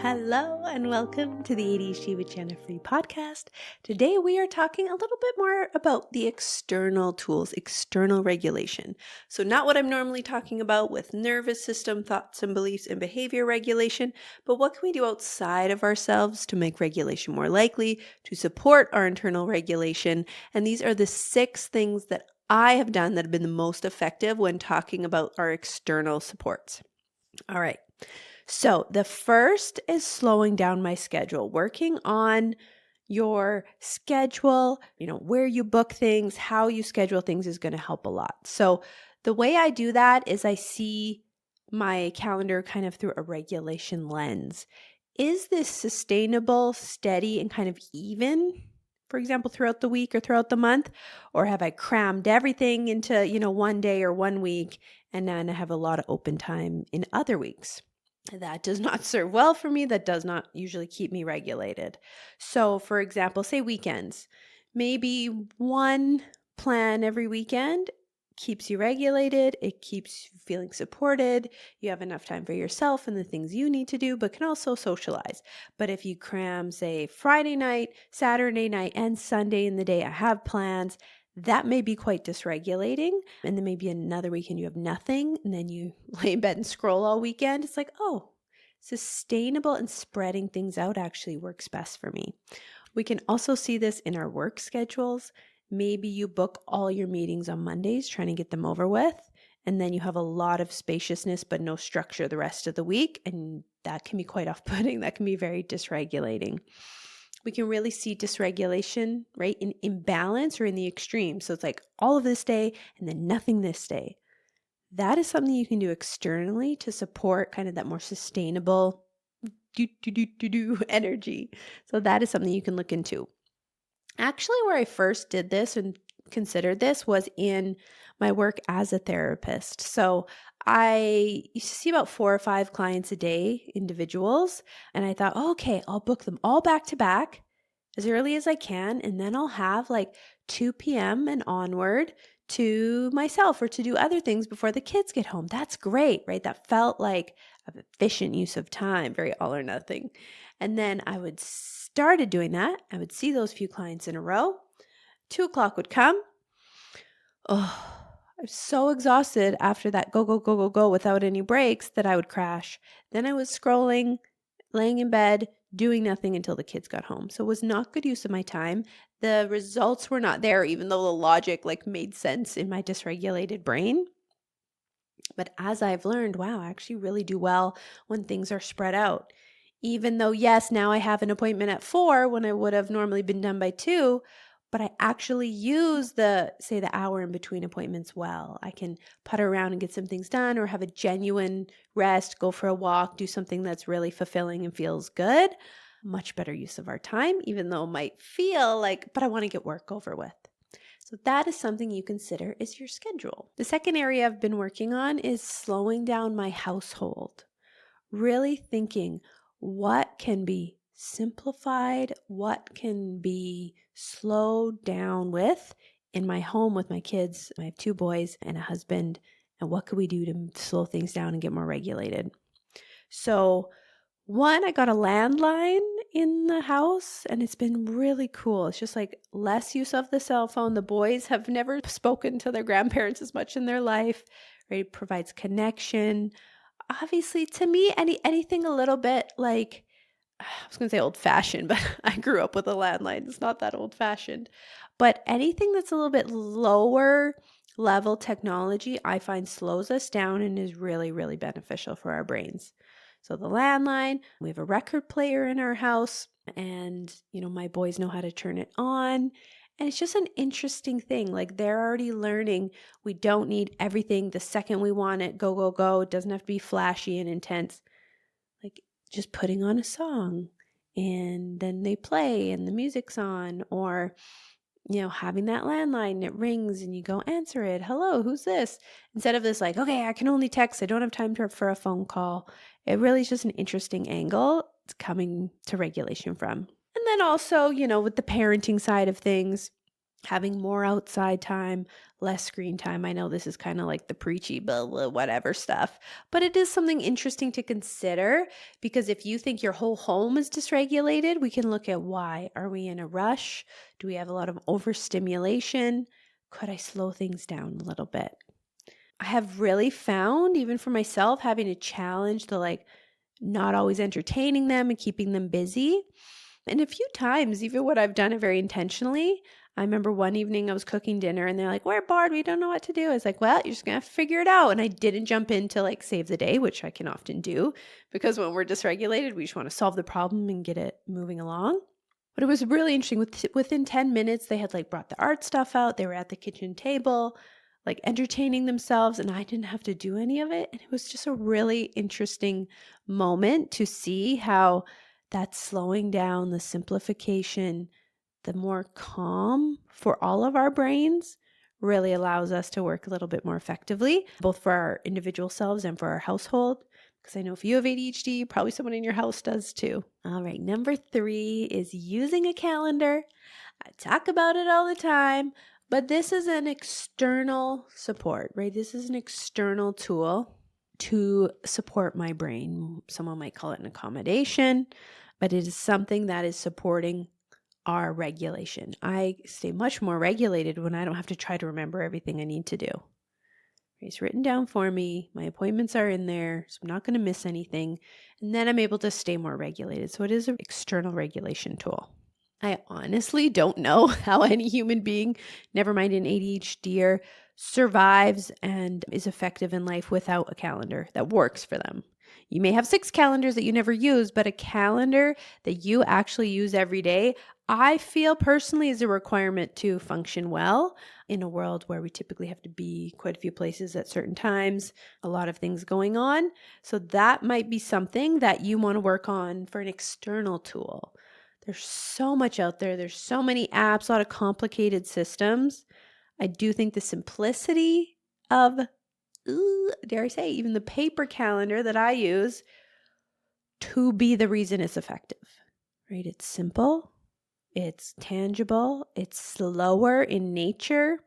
Hello and welcome to the ADHD with Jenna free podcast. Today we are talking a little bit more about the external tools, external regulation. So not what I'm normally talking about with nervous system, thoughts and beliefs and behavior regulation, but what can we do outside of ourselves to make regulation more likely, to support our internal regulation. And these are the 6 things that I have done that have been the most effective when talking about our external supports. All right. So the first is slowing down my schedule, working on your schedule, where you book things, how you schedule things is going to help a lot. So the way I do that is I see my calendar kind of through a regulation lens. Is this sustainable, steady, and kind of even, for example, throughout the week or throughout the month? Or have I crammed everything into, one day or 1 week and then I have a lot of open time in other weeks? That does not serve well for me. That does not usually keep me regulated. So, for example, say weekends. Maybe one plan every weekend keeps you regulated. It keeps you feeling supported. You have enough time for yourself and the things you need to do, but can also socialize. But if you cram, say, Friday night, Saturday night, and Sunday in the day, I have plans, that may be quite dysregulating. And then maybe another weekend you have nothing and then you lay in bed and scroll all weekend. It's like, oh, sustainable and spreading things out actually works best for me. We can also see this in our work schedules. Maybe you book all your meetings on Mondays, trying to get them over with. And then you have a lot of spaciousness, but no structure the rest of the week. And that can be quite off-putting. That can be very dysregulating. We can really see dysregulation, right, in imbalance or in the extreme. So it's like all of this day and then nothing this day. That is something you can do externally to support kind of that more sustainable energy. So that is something you can look into. Actually, where I first did this and considered this was in my work as a therapist. So I used to see about 4 or 5 clients a day, individuals, and I thought, okay, I'll book them all back to back as early as I can, and then I'll have like 2 p.m. and onward to myself or to do other things before the kids get home. That's great, right? That felt like an efficient use of time, very all or nothing. And then I would started doing that. I would see those few clients in a row. 2 o'clock would come. Oh, I'm so exhausted after that go without any breaks that I would crash. Then I was scrolling, laying in bed, doing nothing until the kids got home. So it was not good use of my time. The results were not there, even though the logic made sense in my dysregulated brain. But as I've learned, wow, I actually really do well when things are spread out. Even though, yes, now I have an appointment at 4 when I would have normally been done by 2, but I actually use the hour in between appointments well. I can putter around and get some things done or have a genuine rest, go for a walk, do something that's really fulfilling and feels good. Much better use of our time, even though it might feel like, but I want to get work over with. So that is something you consider is your schedule. The second area I've been working on is slowing down my household. Really thinking what can be simplified, what can be slowed down with in my home with my kids. I have 2 boys and a husband, and what could we do to slow things down and get more regulated? So one, I got a landline in the house and it's been really cool. It's just like less use of the cell phone. The boys have never spoken to their grandparents as much in their life, right? It provides connection. Obviously, to me, anything a little bit like, I was going to say old fashioned, but I grew up with a landline. It's not that old fashioned. But anything that's a little bit lower level technology, I find slows us down and is really, really beneficial for our brains. So the landline, we have a record player in our house and, my boys know how to turn it on. And it's just an interesting thing. Like they're already learning we don't need everything the second we want it, go. It doesn't have to be flashy and intense. Like just putting on a song and then they play and the music's on, or having that landline, it rings and you go answer it. Hello, who's this? Instead of this okay, I can only text. I don't have time for a phone call. It really is just an interesting angle it's coming to regulation from. And then also, with the parenting side of things, having more outside time, less screen time. I know this is kind of like the preachy, blah, blah, whatever stuff, but it is something interesting to consider because if you think your whole home is dysregulated, we can look at why. Are we in a rush? Do we have a lot of overstimulation? Could I slow things down a little bit? I have really found, even for myself, having to challenge the not always entertaining them and keeping them busy. And a few times, even when I've done it very intentionally, I remember one evening I was cooking dinner and they're like, we're bored. We don't know what to do. I was like, well, you're just going to have to figure it out. And I didn't jump in to save the day, which I can often do because when we're dysregulated, we just want to solve the problem and get it moving along. But it was really interesting. Within 10 minutes, they had brought the art stuff out. They were at the kitchen table, entertaining themselves, and I didn't have to do any of it. And it was just a really interesting moment to see how that slowing down, the simplification, the more calm for all of our brains really allows us to work a little bit more effectively, both for our individual selves and for our household. Because I know if you have ADHD, probably someone in your house does too. All right, number 3 is using a calendar. I talk about it all the time, but this is an external support, right? This is an external tool to support my brain. Someone might call it an accommodation, but it is something that is supporting our regulation. I stay much more regulated when I don't have to try to remember everything I need to do. It's written down for me. My appointments are in there, so I'm not going to miss anything. And then I'm able to stay more regulated. So it is an external regulation tool. I honestly don't know how any human being, never mind an ADHDer, survives and is effective in life without a calendar that works for them. You may have 6 calendars that you never use, but a calendar that you actually use every day, I feel personally is a requirement to function well in a world where we typically have to be quite a few places at certain times, a lot of things going on. So that might be something that you want to work on for an external tool. There's so much out there. There's so many apps, a lot of complicated systems. I do think the simplicity of, dare I say, even the paper calendar that I use to be the reason it's effective, right? It's simple. It's tangible. It's slower in nature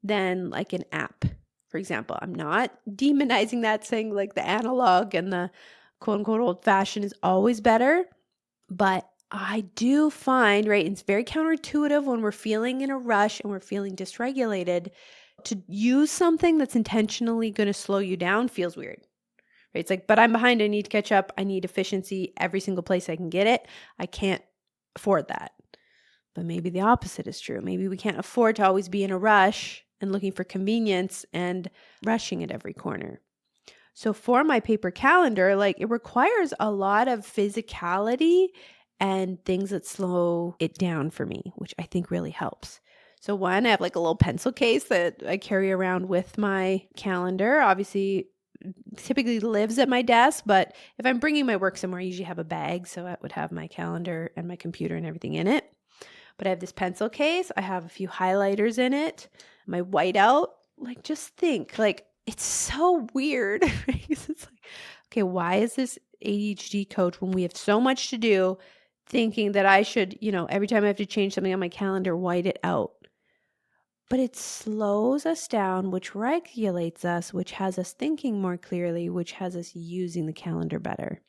than an app. For example, I'm not demonizing that, saying the analog and the quote unquote old fashioned is always better. But I do find, right, it's very counterintuitive when we're feeling in a rush and we're feeling dysregulated to use something that's intentionally going to slow you down feels weird. Right? It's but I'm behind. I need to catch up. I need efficiency every single place I can get it. I can't afford that. But maybe the opposite is true. Maybe we can't afford to always be in a rush and looking for convenience and rushing at every corner. So for my paper calendar, it requires a lot of physicality and things that slow it down for me, which I think really helps. So one, I have a little pencil case that I carry around with my calendar. Obviously, typically lives at my desk, but if I'm bringing my work somewhere, I usually have a bag. So I would have my calendar and my computer and everything in it. But I have this pencil case. I have a few highlighters in it. My whiteout, just think, it's so weird. Right? It's okay, why is this ADHD coach when we have so much to do thinking that I should, every time I have to change something on my calendar, white it out? But it slows us down, which regulates us, which has us thinking more clearly, which has us using the calendar better.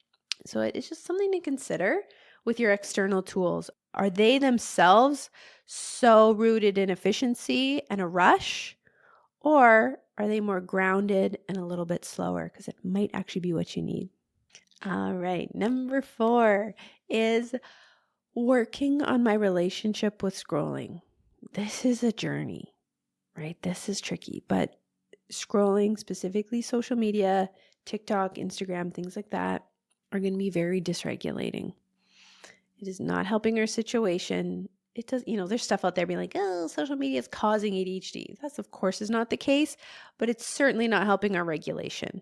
So it's just something to consider with your external tools. Are they themselves so rooted in efficiency and a rush? Or are they more grounded and a little bit slower? Because it might actually be what you need. All right. Number 4 is working on my relationship with scrolling. This is a journey, right? This is tricky, but scrolling, specifically social media, TikTok, Instagram, things like that, are going to be very dysregulating. It is not helping our situation. It does, there's stuff out there being oh, social media is causing ADHD. That's of course is not the case, but it's certainly not helping our regulation.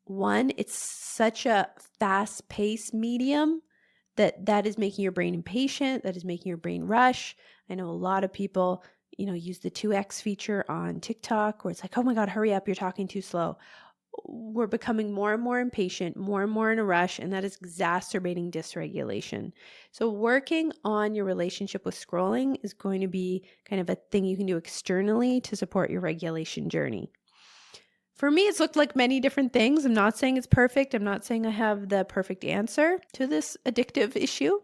One, it's such a fast-paced medium that is making your brain impatient, that is making your brain rush. I know a lot of people, use the 2x feature on TikTok where it's oh my God, hurry up, you're talking too slow. we're becoming more and more impatient, more and more in a rush, and that is exacerbating dysregulation. So, working on your relationship with scrolling is going to be kind of a thing you can do externally to support your regulation journey. For me, it's looked like many different things. I'm not saying it's perfect. I'm not saying I have the perfect answer to this addictive issue.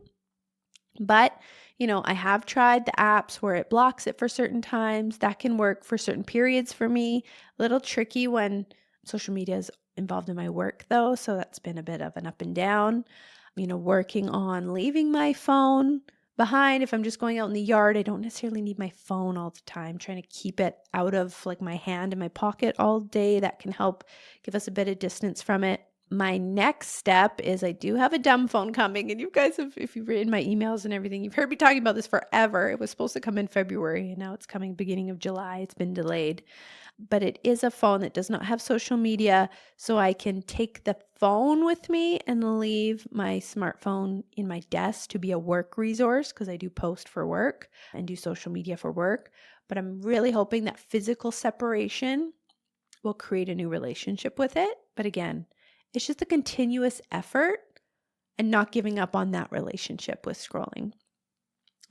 But, I have tried the apps where it blocks it for certain times. That can work for certain periods for me. A little tricky when social media is involved in my work, though. So that's been a bit of an up and down. Working on leaving my phone behind. If I'm just going out in the yard, I don't necessarily need my phone all the time. Trying to keep it out of like my hand in my pocket all day. That can help give us a bit of distance from it. My next step is I do have a dumb phone coming, and you guys have, if you've read my emails and everything, you've heard me talking about this forever. It was supposed to come in February, and now it's coming beginning of July. It's been delayed, but it is a phone that does not have social media, so I can take the phone with me and leave my smartphone in my desk to be a work resource because I do post for work and do social media for work. But I'm really hoping that physical separation will create a new relationship with it. But again, it's just a continuous effort and not giving up on that relationship with scrolling.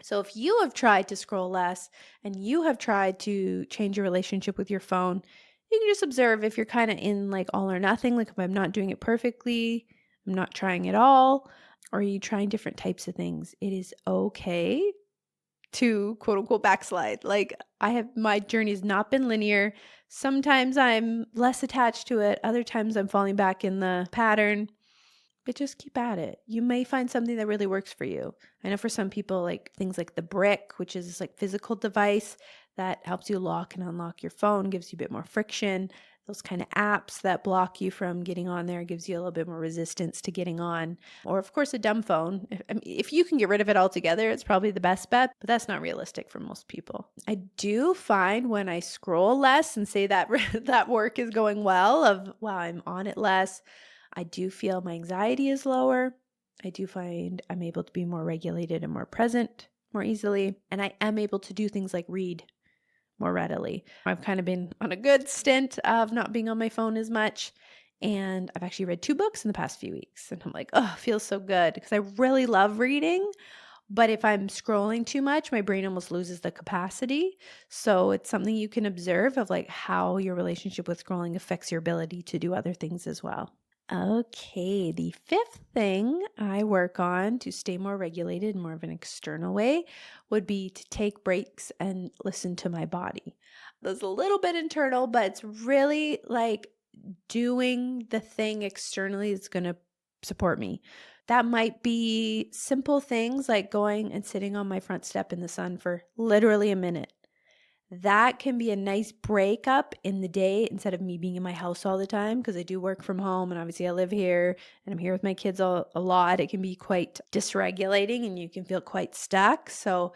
So if you have tried to scroll less and you have tried to change your relationship with your phone, you can just observe if you're kind of in like all or nothing, like if I'm not doing it perfectly, I'm not trying at all, or are you trying different types of things? It is okay to quote unquote backslide. Like my journey has not been linear. Sometimes I'm less attached to it. Other times I'm falling back in the pattern, but just keep at it. You may find something that really works for you. I know for some people, like things like the brick, which is this like physical device that helps you lock and unlock your phone, gives you a bit more friction. Those kind of apps that block you from getting on there gives you a little bit more resistance to getting on. Or of course, a dumb phone. If you can get rid of it altogether, it's probably the best bet, but that's not realistic for most people. I do find when I scroll less and say that that work is going well, of wow, I'm on it less, I do feel my anxiety is lower. I do find I'm able to be more regulated and more present more easily. And I am able to do things like read more readily. I've kind of been on a good stint of not being on my phone as much. And I've actually read 2 books in the past few weeks. And I'm like, oh, it feels so good because I really love reading. But if I'm scrolling too much, my brain almost loses the capacity. So it's something you can observe of like how your relationship with scrolling affects your ability to do other things as well. Okay, the 5th thing I work on to stay more regulated in more of an external way would be to take breaks and listen to my body. That's a little bit internal, but it's really like doing the thing externally that's going to support me. That might be simple things like going and sitting on my front step in the sun for literally a minute. That can be a nice breakup in the day instead of me being in my house all the time, because I do work from home and obviously I live here and I'm here with my kids a lot. It can be quite dysregulating and you can feel quite stuck. So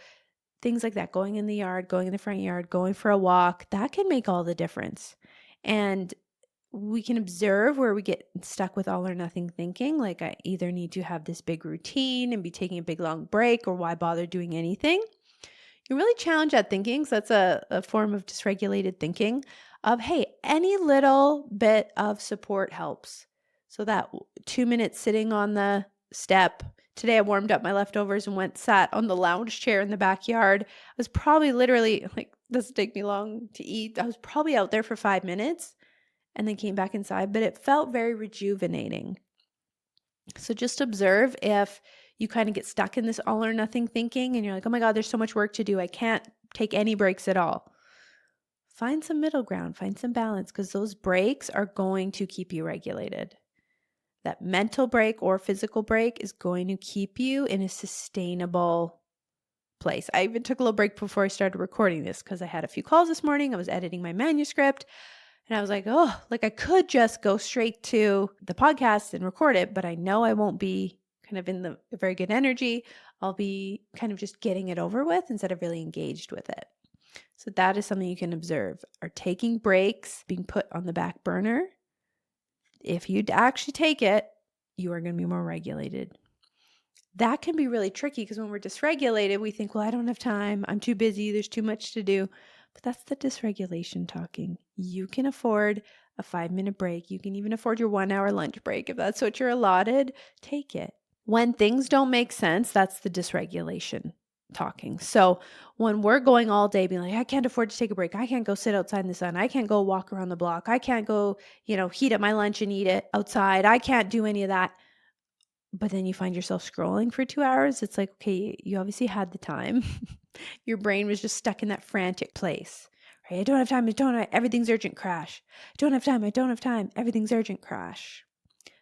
things like that, going in the yard, going in the front yard, going for a walk, that can make all the difference. And we can observe where we get stuck with all or nothing thinking, like I either need to have this big routine and be taking a big long break, or why bother doing anything. You really challenge that thinking. So that's a form of dysregulated thinking of, hey, any little bit of support helps. So that 2 minutes sitting on the step. Today I warmed up my leftovers and sat on the lounge chair in the backyard. I was probably literally like, doesn't take me long to eat. I was probably out there for 5 minutes and then came back inside, but it felt very rejuvenating. So just observe if you kind of get stuck in this all or nothing thinking and you're like, oh my God, there's so much work to do. I can't take any breaks at all. Find some middle ground, find some balance, because those breaks are going to keep you regulated. That mental break or physical break is going to keep you in a sustainable place. I even took a little break before I started recording this because I had a few calls this morning. I was editing my manuscript. And I was like, oh, like I could just go straight to the podcast and record it, but I know I won't be kind of in the very good energy. I'll be kind of just getting it over with instead of really engaged with it. So that is something you can observe. Are taking breaks being put on the back burner? If you actually take it, you are going to be more regulated. That can be really tricky because when we're dysregulated, we think, well, I don't have time. I'm too busy. There's too much to do. But that's the dysregulation talking. You can afford a 5-minute break. You can even afford your 1-hour lunch break. If that's what you're allotted, take it. When things don't make sense, that's the dysregulation talking. So when we're going all day being like, I can't afford to take a break. I can't go sit outside in the sun. I can't go walk around the block. I can't go, heat up my lunch and eat it outside. I can't do any of that. But then you find yourself scrolling for 2 hours. It's like, okay, you obviously had the time. Your brain was just stuck in that frantic place, right? I don't have time. Everything's urgent, crash. I don't have time. Everything's urgent, crash.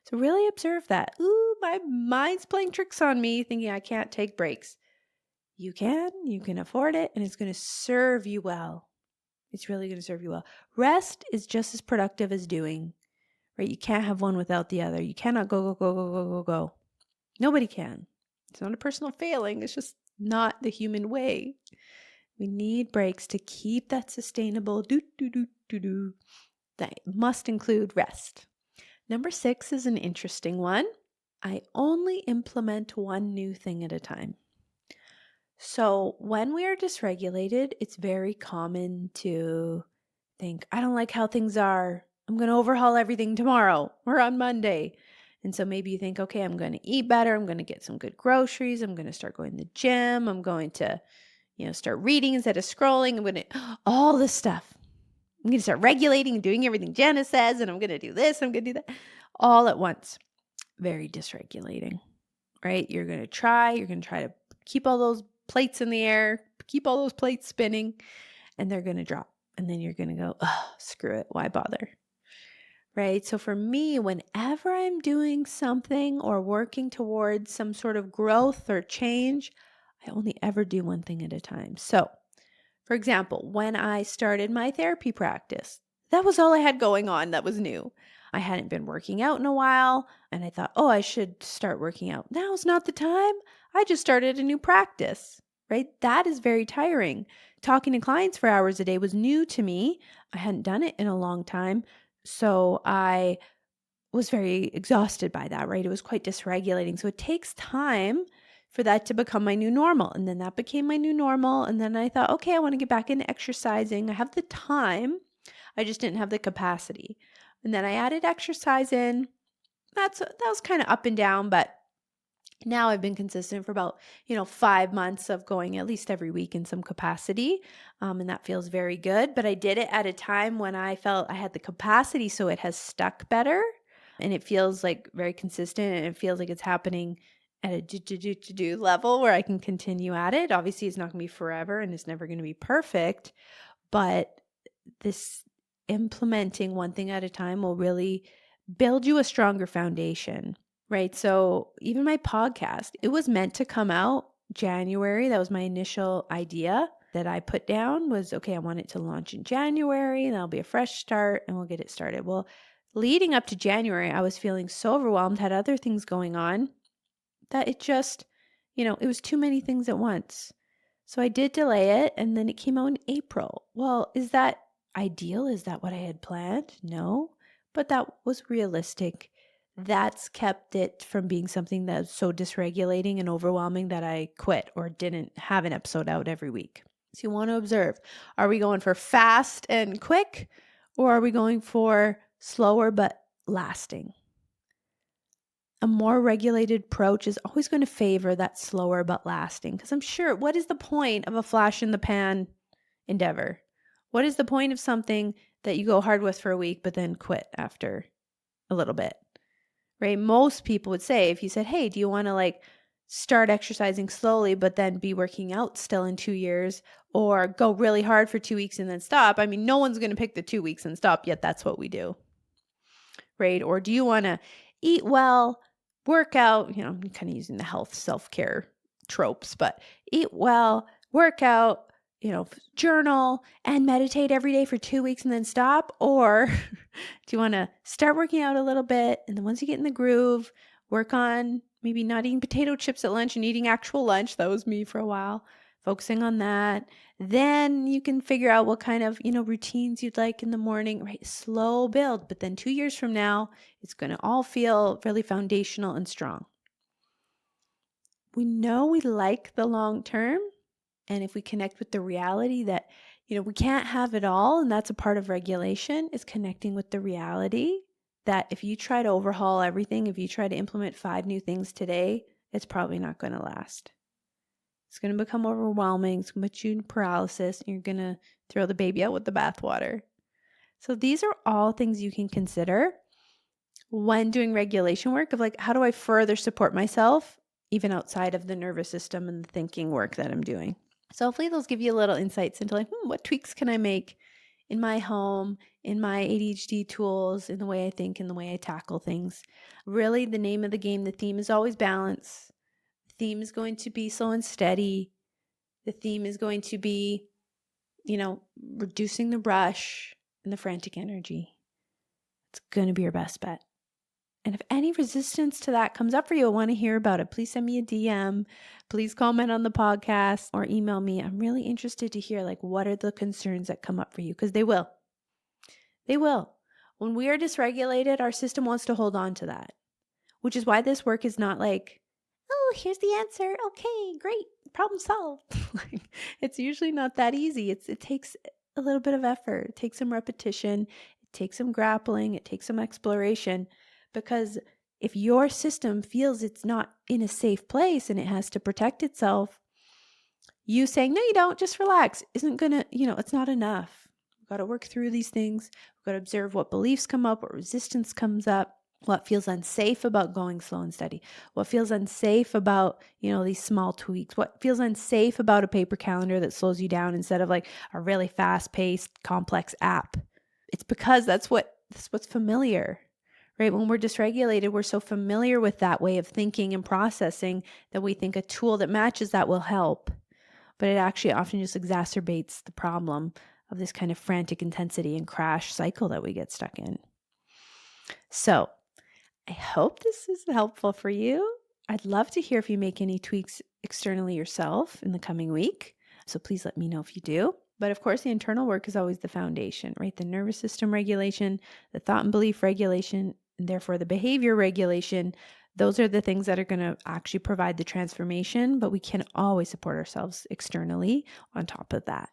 So really observe that. Ooh, my mind's playing tricks on me, thinking I can't take breaks. You can afford it, and it's going to serve you well. It's really going to serve you well. Rest is just as productive as doing, right? You can't have one without the other. You cannot go. Nobody can. It's not a personal failing. It's just not the human way. We need breaks to keep that sustainable that must include rest. Number 6 is an interesting one. I only implement one new thing at a time. So when we are dysregulated, it's very common to think, I don't like how things are. I'm going to overhaul everything tomorrow or on Monday. And so maybe you think, okay, I'm going to eat better. I'm going to get some good groceries. I'm going to start going to the gym. I'm going to, start reading instead of scrolling. I'm going to, all this stuff. I'm going to start regulating and doing everything Jenna says. And I'm going to do this. I'm going to do that all at once. Very dysregulating, right? You're going to try to keep all those plates in the air, keep all those plates spinning, and they're going to drop. And then you're going to go, oh, screw it. Why bother? Right? So for me, whenever I'm doing something or working towards some sort of growth or change, I only ever do one thing at a time. So, for example, when I started my therapy practice, that was all I had going on that was new. I hadn't been working out in a while, and I thought, oh, I should start working out. Now's not the time. I just started a new practice, right? That is very tiring. Talking to clients for hours a day was new to me. I hadn't done it in a long time. So I was very exhausted by that, right? It was quite dysregulating. So it takes time for that to become my new normal. And then that became my new normal. And then I thought, okay, I want to get back into exercising. I have the time. I just didn't have the capacity. And then I added exercise in. That was kind of up and down, but now I've been consistent for about, 5 months of going at least every week in some capacity. And that feels very good. But I did it at a time when I felt I had the capacity, so it has stuck better. And it feels like very consistent, and it feels like it's happening at a do level where I can continue at it. Obviously, it's not going to be forever and it's never going to be perfect. But this implementing one thing at a time will really build you a stronger foundation. Right. So even my podcast, it was meant to come out January. That was my initial idea that I put down was, okay, I want it to launch in January and that'll be a fresh start and we'll get it started. Well, leading up to January, I was feeling so overwhelmed, had other things going on that it just, it was too many things at once. So I did delay it and then it came out in April. Well, is that ideal? Is that what I had planned? No, but that was realistic. That's kept it from being something that's so dysregulating and overwhelming that I quit or didn't have an episode out every week. So you want to observe, are we going for fast and quick, or are we going for slower but lasting? A more regulated approach is always going to favor that slower but lasting, because I'm sure, what is the point of a flash in the pan endeavor? What is the point of something that you go hard with for a week but then quit after a little bit? Right? Most people would say, if you said, hey, do you want to start exercising slowly, but then be working out still in 2 years, or go really hard for 2 weeks and then stop? I mean, no one's going to pick the 2 weeks and stop, yet that's what we do. Right? Or do you want to eat well, work out, I'm kind of using the health self-care tropes, but eat well, work out, journal and meditate every day for 2 weeks and then stop? Or do you want to start working out a little bit, and then once you get in the groove, work on maybe not eating potato chips at lunch and eating actual lunch? That was me for a while, focusing on that. Then you can figure out what kind of, routines you'd like in the morning, right? Slow build, but then 2 years from now, it's going to all feel really foundational and strong. We know we like the long term. And if we connect with the reality that, We can't have it all, and that's a part of regulation, is connecting with the reality that if you try to overhaul everything, if you try to implement 5 new things today, it's probably not going to last. It's going to become overwhelming. It's going to put you in paralysis, and you're going to throw the baby out with the bathwater. So these are all things you can consider when doing regulation work of like, how do I further support myself even outside of the nervous system and the thinking work that I'm doing? So hopefully those give you a little insights into like, what tweaks can I make in my home, in my ADHD tools, in the way I think, in the way I tackle things. Really, the name of the game, the theme is always balance. The theme is going to be slow and steady. The theme is going to be, reducing the rush and the frantic energy. It's going to be your best bet. And if any resistance to that comes up for you, I want to hear about it. Please send me a DM. Please comment on the podcast or email me. I'm really interested to hear like what are the concerns that come up for you, because they will. They will. When we are dysregulated, our system wants to hold on to that, which is why this work is not like, oh, here's the answer. Okay, great. Problem solved. It's usually not that easy. It takes a little bit of effort. It takes some repetition. It takes some grappling. It takes some exploration. Because if your system feels it's not in a safe place and it has to protect itself, you saying, no, you don't, just relax, isn't going to, it's not enough. We've got to work through these things. We've got to observe what beliefs come up, what resistance comes up, what feels unsafe about going slow and steady, what feels unsafe about, these small tweaks, what feels unsafe about a paper calendar that slows you down instead of like a really fast-paced, complex app. It's because that's what's familiar. Right? When we're dysregulated, we're so familiar with that way of thinking and processing that we think a tool that matches that will help. But it actually often just exacerbates the problem of this kind of frantic intensity and crash cycle that we get stuck in. So I hope this is helpful for you. I'd love to hear if you make any tweaks externally yourself in the coming week. So please let me know if you do. But of course, the internal work is always the foundation, right? The nervous system regulation, the thought and belief regulation, and therefore the behavior regulation. Those are the things that are going to actually provide the transformation, but we can always support ourselves externally on top of that.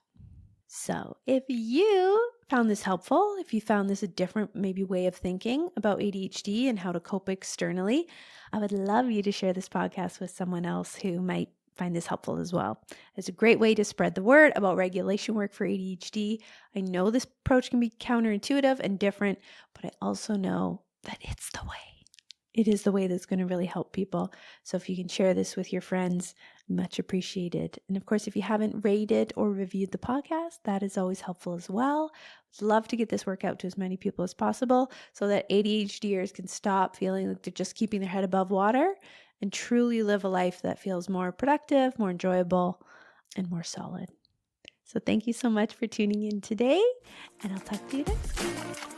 So if you found this helpful, if you found this a different maybe way of thinking about ADHD and how to cope externally, I would love you to share this podcast with someone else who might find this helpful as well. It's a great way to spread the word about regulation work for ADHD. I know this approach can be counterintuitive and different, but I also know that it's the way. It is the way that's going to really help people. So if you can share this with your friends, much appreciated. And of course, if you haven't rated or reviewed the podcast, that is always helpful as well. I'd love to get this work out to as many people as possible so that ADHDers can stop feeling like they're just keeping their head above water and truly live a life that feels more productive, more enjoyable, and more solid. So thank you so much for tuning in today, and I'll talk to you next time.